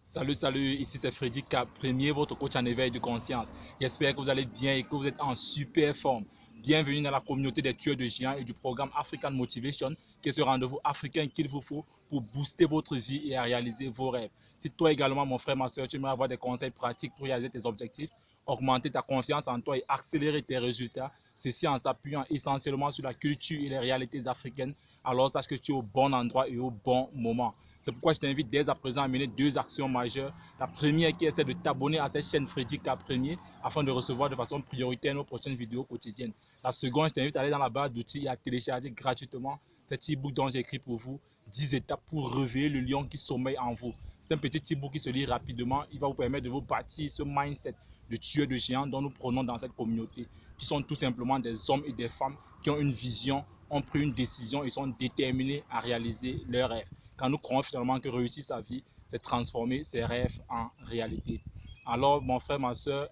Salut, ici c'est Freddy Cap, premier votre coach en éveil de conscience. J'espère que vous allez bien et que vous êtes en super forme. Bienvenue dans la communauté des tueurs de géants et du programme African Motivation, qui est ce rendez-vous africain qu'il vous faut pour booster votre vie et à réaliser vos rêves. Si toi également, mon frère, ma soeur, tu aimerais avoir des conseils pratiques pour réaliser tes objectifs, augmenter ta confiance en toi et accélérer tes résultats, ceci en s'appuyant essentiellement sur la culture et les réalités africaines, alors sache que tu es au bon endroit et au bon moment. C'est pourquoi je t'invite dès à présent à mener deux actions majeures. La première qui est celle de t'abonner à cette chaîne Freddy K Premier afin de recevoir de façon prioritaire nos prochaines vidéos quotidiennes. La seconde, je t'invite à aller dans la barre d'outils et à télécharger gratuitement cet e-book dont j'ai écrit pour vous 10 étapes pour réveiller le lion qui sommeille en vous. C'est un petit e-book qui se lit rapidement. Il va vous permettre de vous bâtir ce mindset de tueur de géants dont nous prenons dans cette communauté, qui sont tout simplement des hommes et des femmes qui ont une vision, ont pris une décision et sont déterminés à réaliser leurs rêves. Quand nous croyons finalement que réussir sa vie, c'est transformer ses rêves en réalité. Alors, mon frère, ma soeur,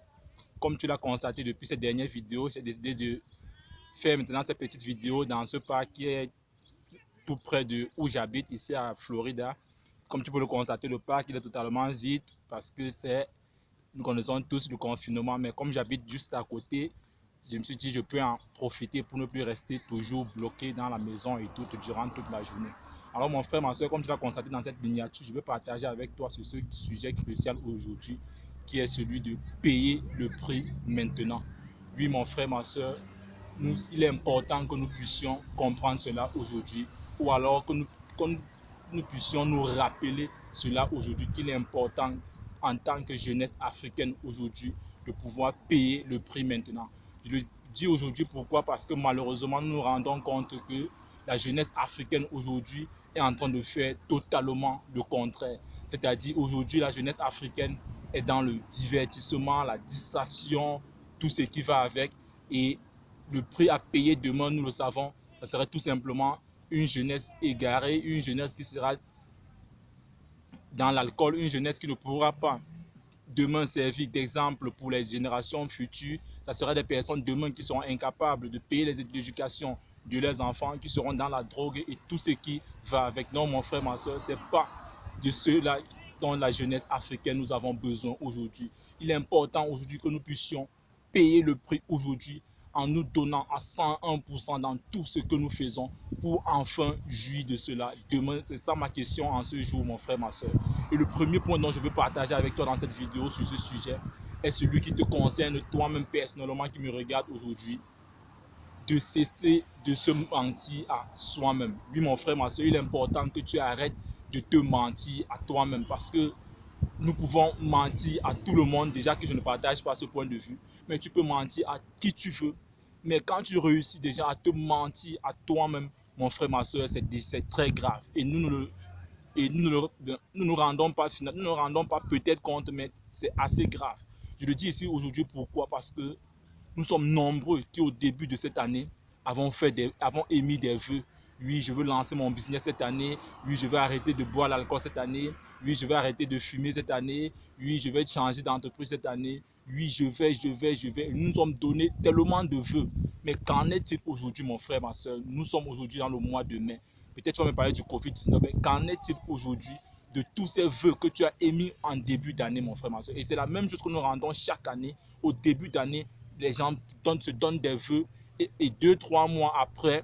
comme tu l'as constaté depuis cette dernière vidéo, j'ai décidé de faire maintenant cette petite vidéo dans ce parc qui est tout près de où j'habite, ici à Florida. Comme tu peux le constater, le parc il est totalement vide parce que nous connaissons tous le confinement, mais comme j'habite juste à côté, je me suis dit je peux en profiter pour ne plus rester toujours bloqué dans la maison et tout durant toute la journée. Alors mon frère, ma soeur, comme tu l'as constaté dans cette miniature, je veux partager avec toi sur ce sujet crucial aujourd'hui, qui est celui de payer le prix maintenant. Oui mon frère, ma soeur, il est important que nous puissions comprendre cela aujourd'hui, ou alors nous puissions nous rappeler cela aujourd'hui, qu'il est important en tant que jeunesse africaine aujourd'hui de pouvoir payer le prix maintenant. Je le dis aujourd'hui pourquoi? Parce que malheureusement nous nous rendons compte que la jeunesse africaine aujourd'hui est en train de faire totalement le contraire. C'est-à-dire aujourd'hui la jeunesse africaine est dans le divertissement, la distraction, tout ce qui va avec, et le prix à payer demain, nous le savons, ce serait tout simplement une jeunesse égarée, une jeunesse qui sera dans l'alcool, une jeunesse qui ne pourra pas demain servir d'exemple pour les générations futures. Ça sera des personnes demain qui seront incapables de payer les éducations de leurs enfants, qui seront dans la drogue et tout ce qui va avec. Non, mon frère, ma soeur, ce n'est pas de ceux-là dont la jeunesse africaine nous avons besoin aujourd'hui. Il est important aujourd'hui que nous puissions payer le prix aujourd'hui en nous donnant à 101% dans tout ce que nous faisons pour enfin jouir de cela. Demain, c'est ça ma question en ce jour, mon frère, ma soeur. Et le premier point dont je veux partager avec toi dans cette vidéo sur ce sujet est celui qui te concerne toi-même personnellement, qui me regarde aujourd'hui, de cesser de se mentir à soi-même. Oui, mon frère, ma soeur, il est important que tu arrêtes de te mentir à toi-même, parce que nous pouvons mentir à tout le monde, déjà que je ne partage pas ce point de vue, mais tu peux mentir à qui tu veux. Mais quand tu réussis déjà à te mentir à toi-même, mon frère, ma soeur, c'est très grave. Et nous ne nous rendons pas, peut-être compte, mais c'est assez grave. Je le dis ici aujourd'hui pourquoi? Parce que nous sommes nombreux qui au début de cette année avons émis des vœux. Oui, je veux lancer mon business cette année. Oui, je vais arrêter de boire l'alcool cette année. Oui, je vais arrêter de fumer cette année. Oui, je vais changer d'entreprise cette année. Oui, je vais. Nous nous sommes donné tellement de vœux. Mais qu'en est-il aujourd'hui, mon frère, ma soeur? Nous sommes aujourd'hui dans le mois de mai. Peut-être tu vas me parler du Covid-19, mais qu'en est-il aujourd'hui de tous ces vœux que tu as émis en début d'année, mon frère, ma soeur? Et c'est la même chose que nous rendons chaque année. Au début d'année, les gens se donnent des vœux et 2-3 mois après,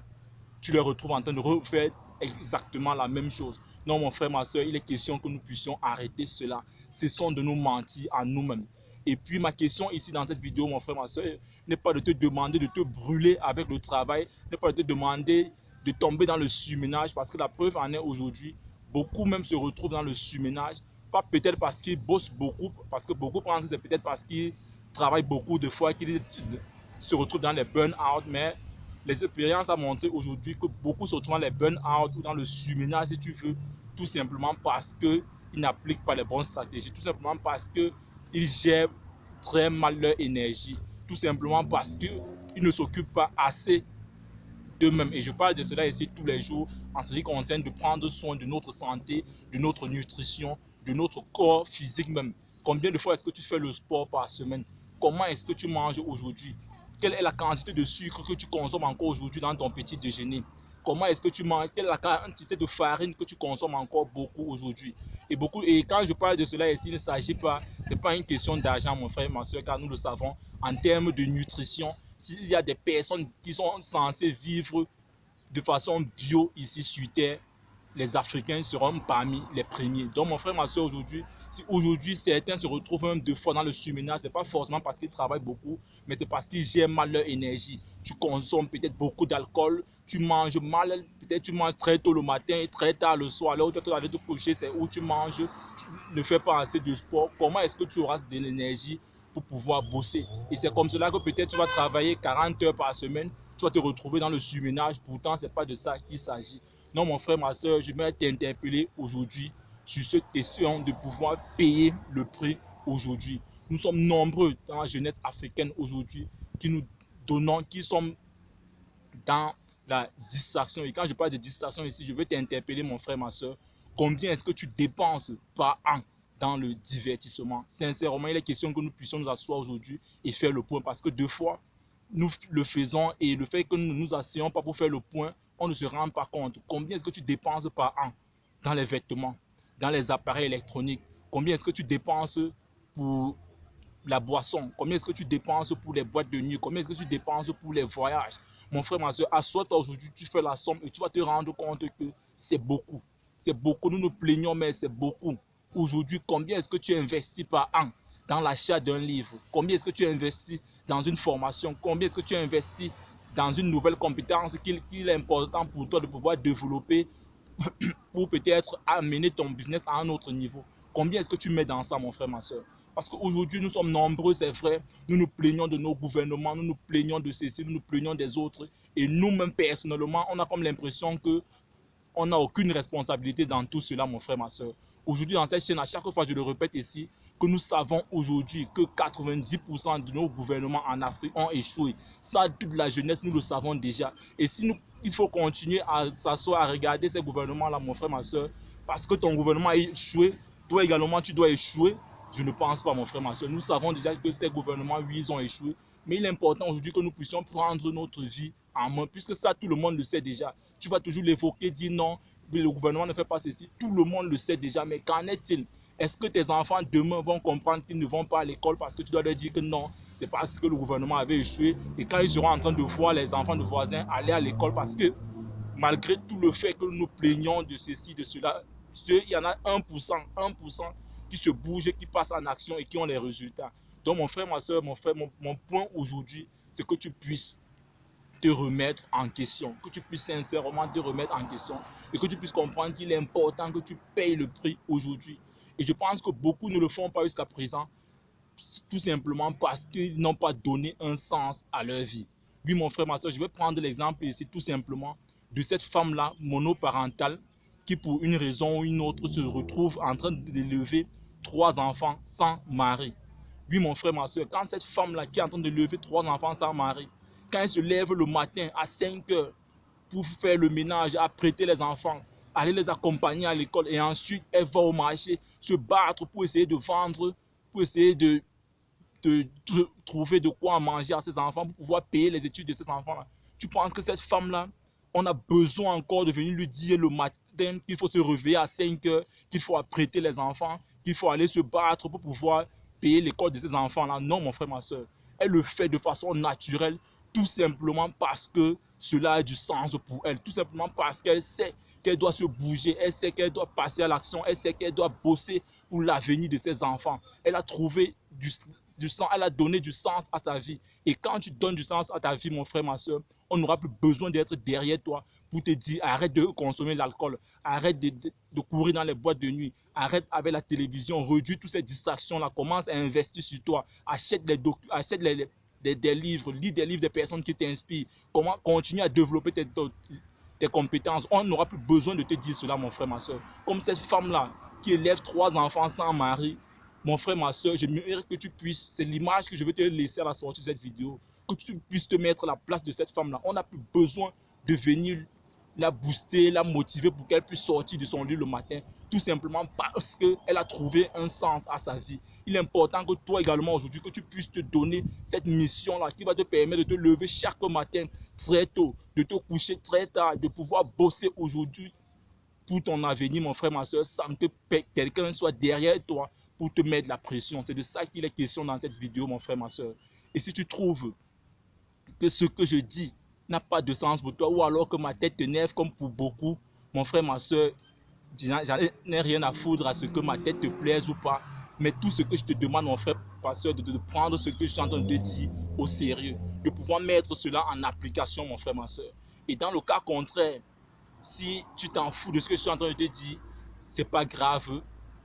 tu les retrouves en train de refaire exactement la même chose. Non, mon frère, ma soeur, il est question que nous puissions arrêter cela. Cessons de nous mentir à nous-mêmes. Et puis ma question ici dans cette vidéo, mon frère, ma soeur, n'est pas de te demander de te brûler avec le travail, n'est pas de te demander de tomber dans le surménage, parce que la preuve en est aujourd'hui, beaucoup même se retrouvent dans le surménage, pas peut-être parce qu'ils bossent beaucoup, parce que beaucoup pensent que c'est peut-être parce qu'ils travaillent beaucoup de fois qu'ils se retrouvent dans les burn-out, mais les expériences ont montré aujourd'hui que beaucoup se retrouvent dans les burn-out ou dans le surménage, si tu veux, tout simplement parce qu'ils n'appliquent pas les bonnes stratégies, tout simplement parce qu'ils gèrent très mal leur énergie, tout simplement parce qu'ils ne s'occupent pas assez d'eux-mêmes. Et je parle de cela ici tous les jours en ce qui concerne de prendre soin de notre santé, de notre nutrition, de notre corps physique même. Combien de fois est-ce que tu fais le sport par semaine? Comment est-ce que tu manges aujourd'hui? Quelle est la quantité de sucre que tu consommes encore aujourd'hui dans ton petit déjeuner? Comment est-ce que tu manges? Quelle est la quantité de farine que tu consommes encore beaucoup aujourd'hui? Et quand je parle de cela ici, il ne s'agit pas, c'est pas une question d'argent, mon frère, ma soeur, car nous le savons, en termes de nutrition, s'il y a des personnes qui sont censées vivre de façon bio ici sur Terre, les Africains seront parmi les premiers. Donc mon frère, ma soeur, aujourd'hui, si aujourd'hui certains se retrouvent même 2 fois dans le surménage, ce n'est pas forcément parce qu'ils travaillent beaucoup, mais c'est parce qu'ils gèrent mal leur énergie. Tu consommes peut-être beaucoup d'alcool, tu manges mal, peut-être tu manges très tôt le matin et très tard le soir, là où tu dois aller te coucher, c'est où tu manges, tu ne fais pas assez de sport. Comment est-ce que tu auras de l'énergie pour pouvoir bosser? Et c'est comme cela que peut-être tu vas travailler 40 heures par semaine, tu vas te retrouver dans le surménage, pourtant ce n'est pas de ça qu'il s'agit. Non, mon frère, ma soeur, je vais t'interpeller aujourd'hui sur cette question de pouvoir payer le prix aujourd'hui. Nous sommes nombreux dans la jeunesse africaine aujourd'hui qui nous donnons, qui sommes dans la distraction. Et quand je parle de distraction ici, je veux t'interpeller, mon frère, ma soeur. Combien est-ce que tu dépenses par an dans le divertissement? Sincèrement, il est question que nous puissions nous asseoir aujourd'hui et faire le point. Parce que 2 fois, nous le faisons et le fait que nous ne nous asseyons pas pour faire le point, on ne se rend pas compte. Combien est-ce que tu dépenses par an dans les vêtements, dans les appareils électroniques? Combien est-ce que tu dépenses pour la boisson? Combien est-ce que tu dépenses pour les boîtes de nuit? Combien est-ce que tu dépenses pour les voyages? Mon frère, ma soeur, assois-toi aujourd'hui, tu fais la somme et tu vas te rendre compte que c'est beaucoup. C'est beaucoup. Nous nous plaignons, mais c'est beaucoup. Aujourd'hui, combien est-ce que tu investis par an dans l'achat d'un livre? Combien est-ce que tu investis dans une formation? Combien est-ce que tu investis dans une nouvelle compétence qu'il est important pour toi de pouvoir développer pour peut-être amener ton business à un autre niveau? Combien est-ce que tu mets dans ça, mon frère, ma soeur? Parce qu'aujourd'hui, nous sommes nombreux, c'est vrai. Nous nous plaignons de nos gouvernements, nous nous plaignons de ceci, nous nous plaignons des autres. Et nous-mêmes, personnellement, on a comme l'impression qu'on n'a aucune responsabilité dans tout cela, mon frère, ma soeur. Aujourd'hui, dans cette chaîne, à chaque fois, je le répète ici, que nous savons aujourd'hui que 90% de nos gouvernements en Afrique ont échoué. Ça, toute la jeunesse, nous le savons déjà. Et si nous, il faut continuer à s'asseoir, à regarder ces gouvernements-là, mon frère, ma soeur, parce que ton gouvernement a échoué, toi également, tu dois échouer. Je ne pense pas, mon frère, ma soeur. Nous savons déjà que ces gouvernements, oui, ils ont échoué. Mais il est important aujourd'hui que nous puissions prendre notre vie en main, puisque ça, tout le monde le sait déjà. Tu vas toujours l'évoquer, dire non, le gouvernement ne fait pas ceci. Tout le monde le sait déjà, mais qu'en est-il? Est-ce que tes enfants demain vont comprendre qu'ils ne vont pas à l'école parce que tu dois leur dire que non, c'est parce que le gouvernement avait échoué, et quand ils seront en train de voir les enfants de voisins aller à l'école, parce que malgré tout le fait que nous plaignons de ceci, de cela, il y en a 1%, 1% qui se bougent, qui passent en action et qui ont les résultats. Donc mon frère, ma soeur, mon point aujourd'hui, c'est que tu puisses te remettre en question, que tu puisses sincèrement te remettre en question et que tu puisses comprendre qu'il est important que tu payes le prix aujourd'hui. Et je pense que beaucoup ne le font pas jusqu'à présent, tout simplement parce qu'ils n'ont pas donné un sens à leur vie. Oui, mon frère, ma soeur, je vais prendre l'exemple ici tout simplement de cette femme-là, monoparentale, qui pour une raison ou une autre se retrouve en train d'élever 3 enfants sans mari. Oui, mon frère, ma soeur, quand cette femme-là qui est en train d'élever 3 enfants sans mari, quand elle se lève le matin à 5 heures pour faire le ménage, apprêter les enfants, aller les accompagner à l'école et ensuite elle va au marché se battre pour essayer de vendre, pour essayer de trouver de quoi manger à ses enfants, pour pouvoir payer les études de ses enfants-là. Tu penses que cette femme-là, on a besoin encore de venir lui dire le matin qu'il faut se réveiller à 5 heures, qu'il faut apprêter les enfants, qu'il faut aller se battre pour pouvoir payer l'école de ses enfants-là? Non, mon frère, ma soeur. Elle le fait de façon naturelle, tout simplement parce que cela a du sens pour elle, tout simplement parce qu'elle sait qu'elle doit se bouger, elle sait qu'elle doit passer à l'action, elle sait qu'elle doit bosser pour l'avenir de ses enfants. Elle a trouvé du sens, elle a donné du sens à sa vie. Et quand tu donnes du sens à ta vie, mon frère, ma soeur, on n'aura plus besoin d'être derrière toi pour te dire arrête de consommer l'alcool, arrête de courir dans les boîtes de nuit, arrête avec la télévision, réduis toutes ces distractions-là, commence à investir sur toi, achète des livres, lis des livres des personnes qui t'inspirent, comment continuer à développer tes compétences. On n'aura plus besoin de te dire cela, mon frère, ma soeur. Comme cette femme-là qui élève 3 enfants sans mari, mon frère, ma soeur, je mérite que tu puisses, c'est l'image que je vais te laisser à la sortie de cette vidéo, que tu puisses te mettre à la place de cette femme-là. On n'a plus besoin de venir la booster, la motiver pour qu'elle puisse sortir de son lit le matin, tout simplement parce qu'elle a trouvé un sens à sa vie. Il est important que toi également aujourd'hui, que tu puisses te donner cette mission-là qui va te permettre de te lever chaque matin très tôt, de te coucher très tard, de pouvoir bosser aujourd'hui pour ton avenir, mon frère, ma soeur, sans que quelqu'un soit derrière toi pour te mettre la pression. C'est de ça qu'il est question dans cette vidéo, mon frère, ma soeur. Et si tu trouves que ce que je dis n'a pas de sens pour toi, ou alors que ma tête t'énerve comme pour beaucoup, mon frère, ma soeur, j'en ai rien à foutre à ce que ma tête te plaise ou pas. Mais tout ce que je te demande, mon frère, pasteur, de prendre ce que je suis en train de te dire au sérieux, de pouvoir mettre cela en application, mon frère, ma soeur. Et dans le cas contraire, si tu t'en fous de ce que je suis en train de te dire, c'est pas grave.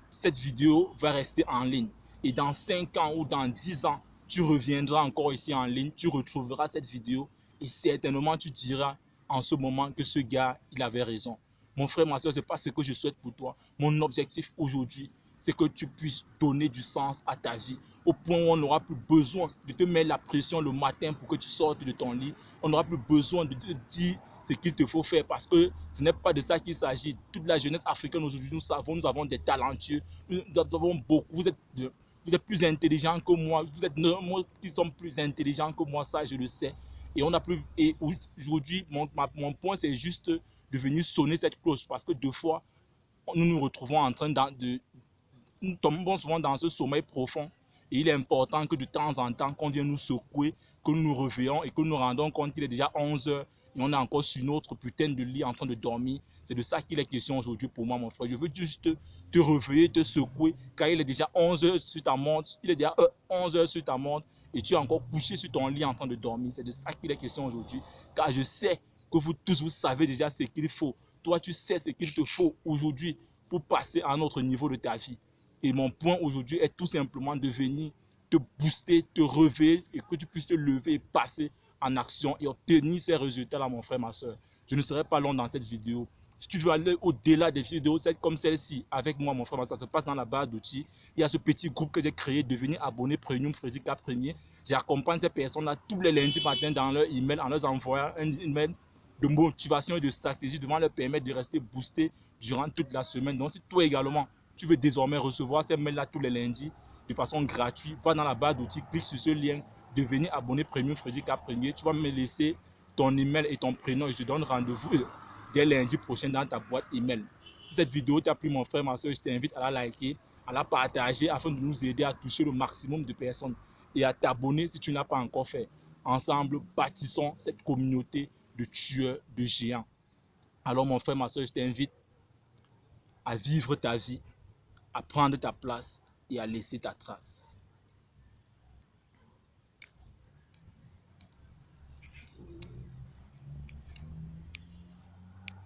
Cette vidéo va rester en ligne. Et dans 5 ans ou dans 10 ans, tu reviendras encore ici en ligne, tu retrouveras cette vidéo et certainement tu diras en ce moment que ce gars, il avait raison. Mon frère, ma soeur, ce n'est pas ce que je souhaite pour toi. Mon objectif aujourd'hui, c'est que tu puisses donner du sens à ta vie au point où on n'aura plus besoin de te mettre la pression le matin pour que tu sortes de ton lit. On n'aura plus besoin de te dire ce qu'il te faut faire parce que ce n'est pas de ça qu'il s'agit. Toute la jeunesse africaine aujourd'hui, nous avons des talentueux, nous avons beaucoup. Vous êtes plus intelligents que moi, vous êtes nombreux qui sont plus intelligents que moi, ça je le sais. Et on a plus. Et aujourd'hui, mon point c'est juste de venir sonner cette cloche parce que deux fois, nous nous retrouvons en train nous tombons souvent dans ce sommeil profond. Et il est important que de temps en temps, qu'on vienne nous secouer, que nous nous réveillons et que nous nous rendons compte qu'il est déjà 11 h et on est encore sur notre putain de lit en train de dormir. C'est de ça qu'il est question aujourd'hui pour moi, mon frère. Je veux juste te réveiller, te secouer, car il est déjà 11 h sur ta montre. Il est déjà 11 h sur ta montre et tu es encore couché sur ton lit en train de dormir. C'est de ça qu'il est question aujourd'hui. Car je sais que vous tous, vous savez déjà ce qu'il faut. Toi, tu sais ce qu'il te faut aujourd'hui pour passer à un autre niveau de ta vie. Et mon point aujourd'hui est tout simplement de venir te booster, te réveiller et que tu puisses te lever et passer en action et obtenir ces résultats-là, mon frère, ma soeur. Je ne serai pas long dans cette vidéo. Si tu veux aller au-delà des vidéos comme celle-ci, avec moi, mon frère, ça se passe dans la barre d'outils. Il y a ce petit groupe que j'ai créé, devenir abonné Premium Freddy K Premier. J'accompagne ces personnes-là tous les lundis matin dans leur email en leur envoyant un email de motivation et de stratégie devant leur permettre de rester boosté durant toute la semaine. Donc, si toi également, tu veux désormais recevoir ces mails-là tous les lundis de façon gratuite, va dans la barre d'outils, clique sur ce lien, devenir abonné Premium Freddy K Premier. Tu vas me laisser ton email et ton prénom et je te donne rendez-vous dès lundi prochain dans ta boîte email. Si cette vidéo t'a plu, mon frère, ma soeur, je t'invite à la liker, à la partager afin de nous aider à toucher le maximum de personnes et à t'abonner si tu n'as pas encore fait. Ensemble, bâtissons cette communauté de tueurs de géants. Alors, mon frère, ma soeur, je t'invite à vivre ta vie, à prendre ta place et à laisser ta trace.